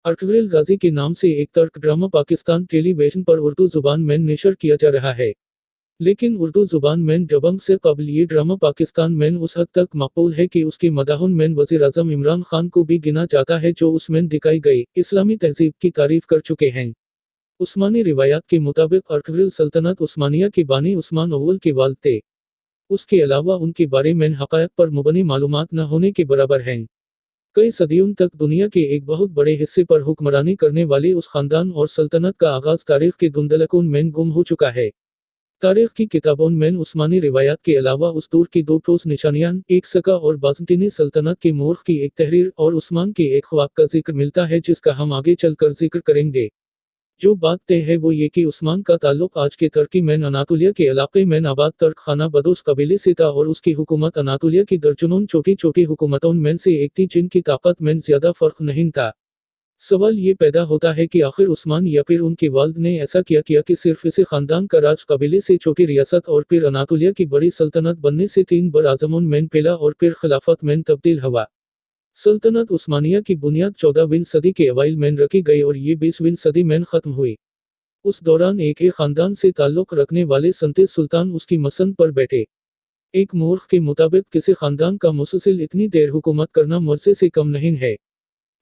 अर्टुगरुल गाजी के नाम से एक तर्क ड्रामा पाकिस्तान टेलीविजन पर उर्दू जुबान में नशर किया जा रहा है। लेकिन उर्दू जुबान में डबिंग से कबल ये ड्रामा पाकिस्तान में उस हद तक मकबूल है कि उसकी मदाहुन में वज़ीर आज़म इमरान खान को भी गिना जाता है, जो उसमें दिखाई गई इस्लामी तहजीब की तारीफ कर चुके हैं। उस्मानी रिवायात के मुताबिक अर्टुगरुल सल्तनत उस्मानिया के बानी उस्मान अव्वल के वालिद थे। उसके अलावा उनके बारे में हक़ायक़ पर मुबनी मालूमात न होने के बराबर हैं। कई सदियों तक दुनिया के एक बहुत बड़े हिस्से पर हुक्मरानी करने वाले उस खानदान और सल्तनत का आगाज़ तारीख के धुंधलकों में गुम हो चुका है। तारीख की किताबों में उस्मानी रिवायात के अलावा उस दौर की दो ठोस निशानियां, एक सका और बाज़ंतीनी सल्तनत की मोर्ख की एक तहरीर और उस्मान के एक ख्वाब का जिक्र मिलता है, जिसका हम आगे चलकर जिक्र करेंगे। जो बात तय है वो ये कि उस्मान का ताल्लुक आज के तुर्की में अनातोलिया के इलाके में आबाद तर्क खाना बदोश कबीले से था और उसकी हुकूमत अनातोलिया की दर्जनों छोटी छोटी हुकूमतों में से एक थी, जिनकी ताकत में ज्यादा फर्क नहीं था। सवाल ये पैदा होता है कि आखिर उस्मान या फिर उनके वालिद ने ऐसा किया कि सिर्फ इसे खानदान का राज कबीले से छोटी रियासत और फिर अनातोलिया की बड़ी सल्तनत बनने से 3 बर आज़मों में फैला और फिर खिलाफत में तब्दील हुआ। सल्तनत उस्मानिया की बुनियाद 14वीं सदी के अवाइल में रखी गई और ये 20वीं सदी में खत्म हुई। उस दौरान एक ही खानदान से ताल्लुक रखने वाले संते सुल्तान उसकी मसंद पर बैठे। एक मोर्ख के मुताबिक किसी खानदान का मुसलसिल इतनी देर हुकूमत करना मर्ज़े से कम नहीं है।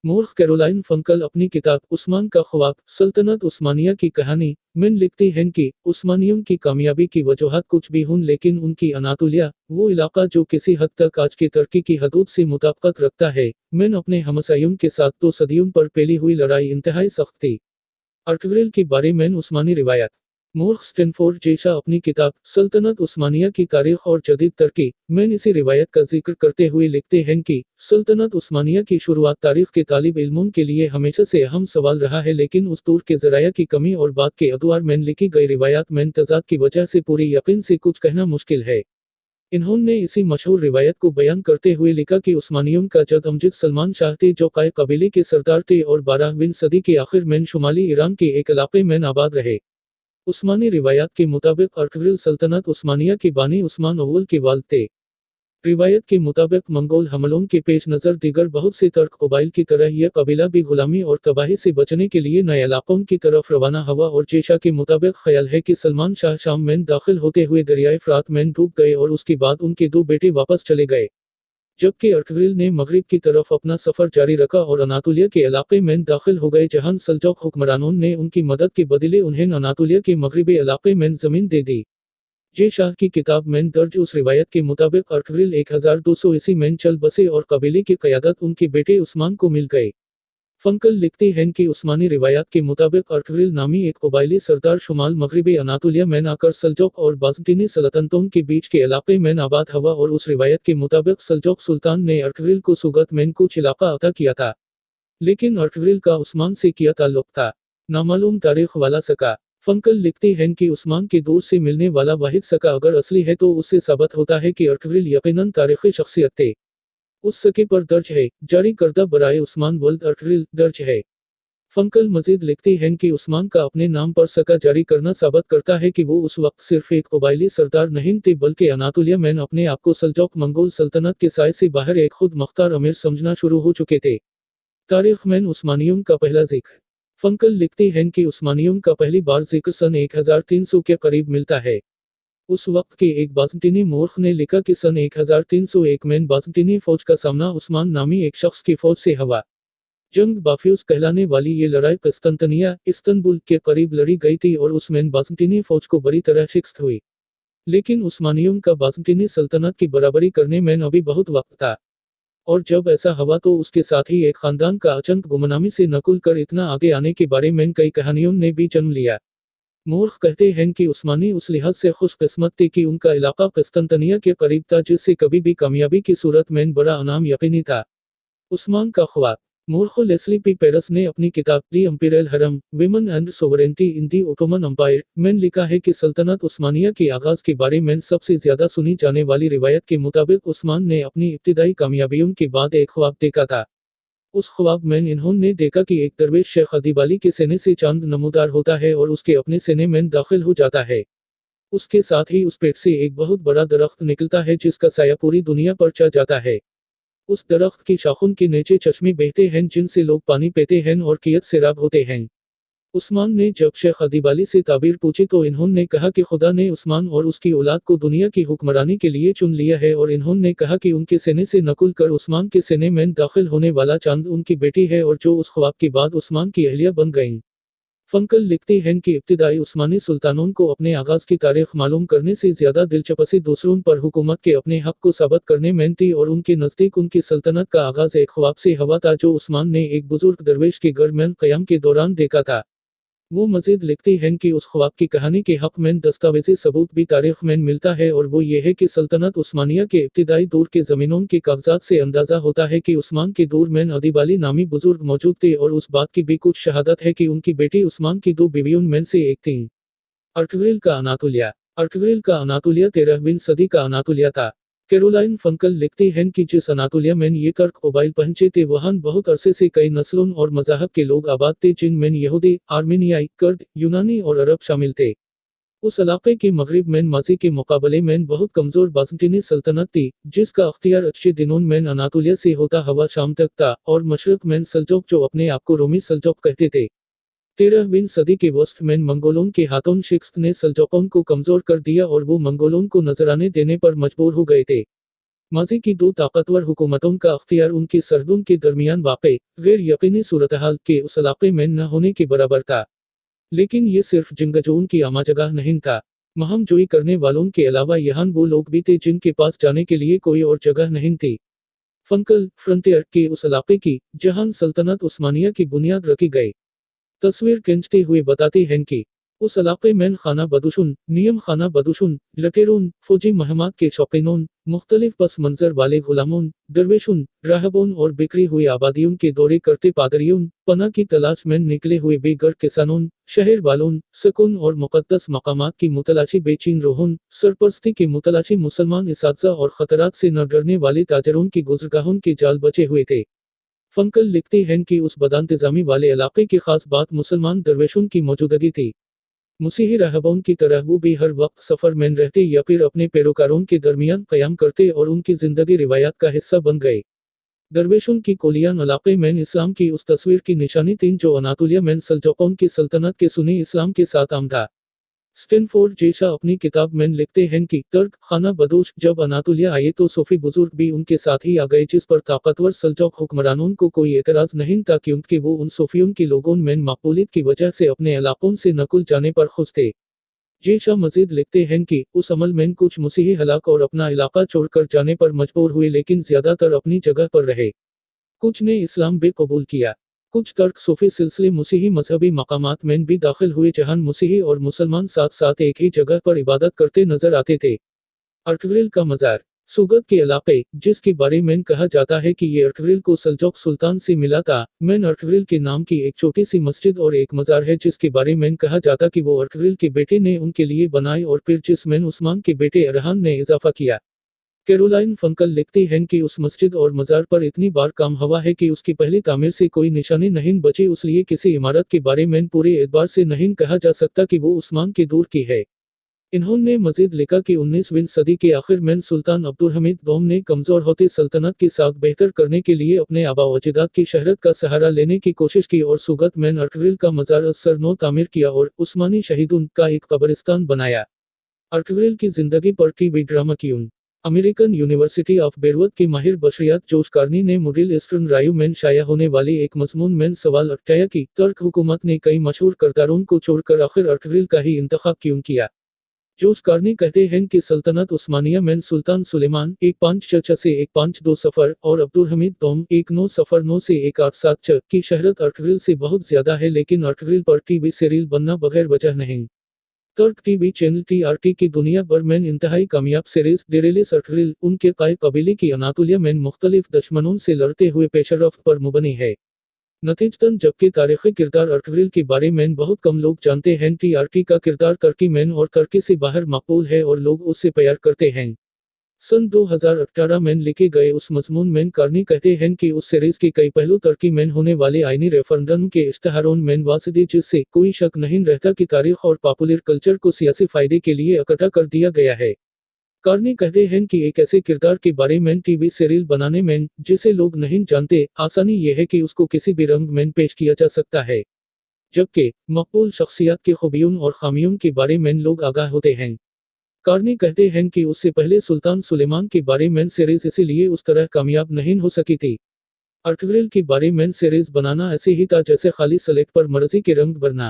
मोर्ख कैरोलाइन फंकल अपनी किताब उस्मान का ख्वाब, सल्तनत उस्मानिया की कहानी में लिखती हैं कि उस्मानियों की कामयाबी की वजूहत कुछ भी हों, लेकिन उनकी अनातोलिया, वो इलाका जो किसी हद तक आज के तुर्की की हदूद से मुताबिकत रखता है, में अपने हमसायों के साथ 2 सदियों पर फैली हुई लड़ाई इंतहाई सख्त थी। अर्टुगरुल के बारे में उस्मानी रिवायत। मोर्ख स्टैनफोर्ड जेशा अपनी किताब सल्तनत उस्मानिया की तारीख और जदीद तुर्की में इसी रिवायत का जिक्र करते हुए लिखते हैं कि सल्तनत उस्मानिया की शुरुआत तारीख के तालिब इल्मों के लिए हमेशा से अहम सवाल रहा है, लेकिन उस दौर के ज़राया की कमी और बाद के अदवार में लिखी गई रिवायात में तज़ाद की वजह से पूरी यकीन से कुछ कहना मुश्किल है। इन्होंने इसी मशहूर रिवायत को बयान करते हुए लिखा कि उस्मानियों का जद अमजद सलमान शाह थे, जो क़ाय कबीले के सरदार थे और 12वीं सदी के आखिर में शुमाली ईरान के एक इलाके में आबाद रहे। उस्मानी रिवायात के मुताबिक अर्टुगरुल सल्तनत उस्मानिया के बानी उस्मान अव्वल के वालिद थे। रिवायत के मुताबिक मंगोल हमलों के पेश नज़र दीगर बहुत से तुर्क कबाइल की तरह यह कबीला भी गुलामी और तबाही से बचने के लिए नए इलाकों की तरफ रवाना हुआ और जेशा के मुताबिक ख्याल है कि सलमान शाह शाम में दाखिल होते हुए दरियाए फ़रात में डूब गए और उसके बाद उनके 2 बेटे वापस चले गए। जबकि अर्टुगरुल ने मगरिब की तरफ अपना सफ़र जारी रखा और अनातोलिया के इलाके में दाखिल हो गए, जहां सल्जूक़ हुक्मरानों ने उनकी मदद के बदले उन्हें अनातोलिया के मगरिबी इलाके में ज़मीन दे दी। जे शाह की किताब में दर्ज उस रिवायत के मुताबिक अर्टुगरुल 1200 ईस्वी में चल बसे और कबीले की क़यादत उनके बेटे उस्मान को मिल गई। फंकल लिखती हैं कि उस्मानी रिवायात के मुताबिक अर्टुगरुल नामी एक कबाइली सरदार शुमाल मगरिबी अनातोलिया में आकर सल्जूक़ और बाज़ंतीनी सल्तनतों के बीच के इलाके में आबाद हुआ और उस रिवायत के मुताबिक सल्जूक़ सुल्तान ने अर्टुगरुल को सुगत में कुछ इलाका अता किया था। लेकिन अर्टुगरुल का उस्मान से क्या ताल्लुक था? नामालूम तारीख वाला सका। फंकल लिखती हैं कि उस्मान के दूर से मिलने वाला वाहिद सका अगर असली है तो उससे साबित होता है कि अर्टुगरुल यकीनन तारीख़ी शख्सियत थे। उस सके पर दर्ज है, जारी करदा बराए उस्मान वल्द अर्टुगरुल दर्ज है। फंकल मजीद लिखती हैं कि उस्मान का अपने नाम पर सका जारी करना साबित करता है कि वो उस वक्त सिर्फ एक कबाइली सरदार नहीं थे, बल्कि अनातोलिया में अपने आप को सल्जूक़ मंगोल सल्तनत के साए से बाहर एक खुद मुख्तार अमीर समझना शुरू हो चुके थे। तारीख में उस्मानियों का पहला जिक्र। फंकल लिखती हैं कि उस्मानियों का पहली बार जिक्र सन 1300 के करीब मिलता है। उस वक्त के एक बाज़ंतीनी मोर्ख ने लिखा कि सन 1301 में बाज़ंतीनी फौज का सामना उस्मान नामी एक शख्स की फौज से हुआ। जंग बाफ्यूज कहलाने वाली ये लड़ाई कुस्तांतनिया, इस्तांबुल के करीब लड़ी गई थी और उसमें बाज़ंतीनी फौज को बुरी तरह शिकस्त हुई। लेकिन उस्मानियों का बाज़ंतीनी सल्तनत की बराबरी करने में अभी बहुत वक्त था। और जब ऐसा हुआ तो उसके साथ ही एक खानदान का अचानक गुमनामी से नकुल कर इतना आगे आने के बारे में कई कहानियों ने भी जन्म लिया। मोर्ख कहते हैं कि उस्मानी उस लिहाज से खुशकिस्मत थे कि उनका इलाका कुस्तांतनिया के करीब था, जिससे कभी भी कामयाबी की सूरत में बड़ा इनाम यकीनी था। उस्मान का ख्वाब। मोर्खो लेस्ली पी पेरस ने अपनी किताब the imperial harem, women and sovereignty in the Ottoman empire में लिखा है कि सल्तनत उस्मानिया के आगाज के बारे में सबसे ज्यादा सुनी जाने वाली रिवायत के मुताबिक उस्मान ने अपनी इब्तिदाई कामयाबियों के बाद एक ख्वाब देखा था। उस ख्वाब में इन्होंने देखा कि एक दरवेश शेख अदीबाली के सीने से चांद नमूदार होता है और उसके अपने सीने में दाखिल हो जाता है। उसके साथ ही उस पेट से एक बहुत बड़ा दरख्त निकलता है जिसका साया पूरी दुनिया पर छा जाता है। उस दरख्त की शाखों के नीचे चश्मे बहते हैं जिनसे लोग पानी पीते हैं और कियत सैराब होते हैं। उस्मान ने जब शेख अदीब से ताबीर पूछी तो इन्होंने कहा कि खुदा ने उस्मान और उसकी औलाद को दुनिया की हुक्मरानी के लिए चुन लिया है, और इन्होंने कहा कि उनके सीने से नकुल कर उस्मान के सीने में दाखिल होने वाला चांद उनकी बेटी है, और जो उस ख्वाब के बाद उस्मान की अहलिया बन गईं। फंकल लिखती हैं कि इब्तिदाई उस्मानी सुल्तानों को अपने आगाज की तारीख मालूम करने से ज्यादा दिलचस्पी दूसरों पर हुकूमत के अपने हक को साबित करने में थी, और उनके नज़दीक उनकी सल्तनत का आगाज एक ख्वाब से हवा था जो उस्मान ने एक बुजुर्ग दरवेश के घर में क़याम के दौरान देखा था। वो मज़ीद लिखती हैं कि उस ख्वाब की कहानी के हक में दस्तावेजी सबूत भी तारीख में मिलता है, और वो ये है कि सल्तनत उस्मानिया के इब्तिदाई दौर के ज़मीनों के कागजात से अंदाज़ा होता है कि उस्मान के दौर में अदीब अली नामी बुजुर्ग मौजूद थे, और उस बात की भी कुछ शहादत है कि उनकी बेटी उस्मान की 2 बीवियों में से एक थी। अर्टुगरुल का अनातोलिया। अर्टुगरुल का अनातोलिया 13वीं सदी का अनातोलिया था। कैरोलाइन फंकल लिखती हैं कि जिस अनातोलिया में ये तुर्क कबाइल पहुंचे थे वहां बहुत अरसे से कई नस्लों और मज़ाहब के लोग आबाद थे, जिनमें यहूदी, आर्मेनियाई, कुर्द, यूनानी और अरब शामिल थे। उस इलाके के मगरिब में माजी के मुकाबले में बहुत कमजोर बाज़ंतीनी सल्तनत थी, जिसका अख्तियार अच्छे दिनों में अनातोलिया से होता हुआ शाम तक था, और मशरक में सल्जोक जो अपने आप को रोमी सल्जोक कहते थे। 13वीं सदी के वस्त में मंगोलों के हाथों शिकस्त ने सल्जोकों को कमजोर कर दिया, और वो मंगोलों को नजराने देने पर मजबूर हो गए थे। माजी की 2 ताकतवर हुकूमतों का अख्तियार उनकी सरहदों के दरमियान वाक़े गैर यकीनी सूरत-हाल के उस इलाके में न होने के बराबर था। लेकिन ये सिर्फ जंगजूओं की आमा जगह नहीं था। महम जोई करने वालों के अलावा यहाँ वो लोग भी थे जिनके पास जाने के लिए कोई और जगह नहीं थी। फंकल फ्रंटियर के उस इलाके की जहां सल्तनत उस्मानिया की बुनियाद रखी गई तस्वीर खींचते हुए बताते हैं कि उस इलाके में खाना बदूशुन, नियम खाना बदूशुन, लटेरून, फौजी महमात के शौकीनों, मुख्तलिफ पस मंजर वाले गुलामों, दरवेशुन, राहबों और बिखरी हुई आबादियों के दौरे करते पादरियों, पना की तलाश में निकले हुए बेघर किसानों, शहर वालों, सुकून और मुकद्दस मकामात की मुतलाशी बेचैन रूहों, सरपरस्ती के मुतलाशी मुसलमान इसातिज़ा और खतरात से न डरने वाले ताजरों की गुज़रगाहों के जाल बचे हुए थे। फंकल लिखती हैं कि उस बदइंतज़ामी वाले इलाके की खास बात मुसलमान दरवेशों की मौजूदगी थी। मसीही राहबों की तरह वो भी हर वक्त सफ़र में रहते या फिर अपने पैरोकारों के दरमियान क़याम करते और उनकी ज़िंदगी रिवायात का हिस्सा बन गए। दरवेशों की कोलियान इलाके में इस्लाम की उस तस्वीर की निशानी थी जो अनातोलिया में सल्जोकों की सल्तनत के सुन्नी इस्लाम के साथ आम था। स्टैनफोर्ड जेशा अपनी किताब में लिखते हैं कि तुर्क खाना बदोश जब अनातोलिया आए तो सूफी बुजुर्ग भी उनके साथ ही आ गए, जिस पर ताकतवर सल्जोक हुक्मरानों को कोई एतराज नहीं था क्योंकि वो उन सूफियों की लोगों में मकबूलियत की वजह से अपने इलाकों से नकुल जाने पर खुश थे। जेशा मजीद लिखते हैं कि उस अमल में कुछ मसीही हलाक और अपना इलाका छोड़कर जाने पर मजबूर हुए, लेकिन ज्यादातर अपनी जगह पर रहे। कुछ ने इस्लाम भी कबूल किया। कुछ तुर्क सूफी सिलसिले मसीही मजहबी मकामात में भी दाखिल हुए जहां मसीही और मुसलमान साथ साथ एक ही जगह पर इबादत करते नजर आते थे। अर्टुगरुल का मज़ार। सुगत के इलाके, जिसके बारे में कहा जाता है कि ये अर्टुगरुल को सल्जोक सुल्तान से मिला था, में अर्टुगरुल के नाम की एक छोटी सी मस्जिद और एक मज़ार है जिसके बारे में कहा जाता कि वो अर्टुगरुल के बेटे ने उनके लिए बनाई और फिर जिसमें उस्मान के बेटे अरहान ने इजाफा किया। कैरोलाइन फंकल लिखती हैं कि उस मस्जिद और मज़ार पर इतनी बार काम हुआ है कि उसकी पहली तामीर से कोई निशानी नहीं बची, इसलिए किसी इमारत के बारे में पूरे एतबार से नहीं कहा जा सकता कि वो उस्मान के दौर की है। इन्होंने मजीद लिखा कि 19वीं सदी के आखिर में सुल्तान अब्दुलहमीद दोम ने कमजोर होते सल्तनत की साख बेहतर करने के लिए अपने आबा व अजदाद की शहरत का सहारा लेने की कोशिश की और सुगत में अर्टुगरुल का मज़ार असर नो तामीर किया और उस्मानी शहीदों का एक कब्रिस्तान बनाया। अर्टुगरुल की जिंदगी पर टीवी ड्रामा क्यों? अमेरिकन यूनिवर्सिटी ऑफ बेरवत के माहिर बशरियात जोश कार्नी ने मिडिल ईस्टर्न रायू में शाया होने वाली एक मजमून में सवाल उठाया कि तुर्क हुकूमत ने कई मशहूर किरदारों को छोड़कर आखिर अर्टुगरुल का ही इंतखाब क्यों किया। जोश कार्नी कहते हैं कि सल्तनत उस्मानिया में सुल्तान सुलेमान 1566 से 1520 सफर और अब्दुलहमीद दोम 1909 से 1876 की शहरत अर्टुगरुल से बहुत ज्यादा है, लेकिन अर्टुगरुल पर टीवी सीरियल बनना बगैर वजह नहीं। तुर्क टीवी चैनल टीआरटी की दुनिया भर में इंतहाई कामयाब सीरीज डेरेलिस अर्टुगरुल उनके काय कबीले की अनातोलिया में मुख्तलिफ दुश्मनों से लड़ते हुए पेशरफ्त पर मुबनी है। नतीजतन जबकि तारीखी किरदार अर्टुगरुल के बारे में बहुत कम लोग जानते हैं, टीआरटी का किरदार तुर्की में और तुर्की से बाहर मकबूल है और लोग उससे प्यार करते हैं। सन 2018 में लिखे गए उस मजमून में कार्नी कहते हैं कि उस सीरीज के कई पहलू तुर्की में होने वाले आईनी रेफरेंडम के इश्तहारों में वासिदी, जिससे कोई शक नहीं रहता कि तारीख और पॉपुलर कल्चर को सियासी फायदे के लिए इकट्ठा कर दिया गया है। कार्नी कहते हैं कि एक ऐसे किरदार के बारे में टीवी सीरियल बनाने में जिसे लोग नहीं जानते, आसानी यह है कि उसको किसी भी रंग में पेश किया जा सकता है, जबकि मकबूल शख्सियत की खूबियों और खामियों के बारे में लोग आगाह होते हैं। कार्नी कहते हैं कि उससे पहले सुल्तान सुलेमान के बारे में सीरीज इसीलिए उस तरह कामयाब नहीं हो सकी थी। आर्टग्रिल के बारे में सीरीज बनाना ऐसे ही था जैसे खाली स्लेट पर मर्जी के रंग भरना।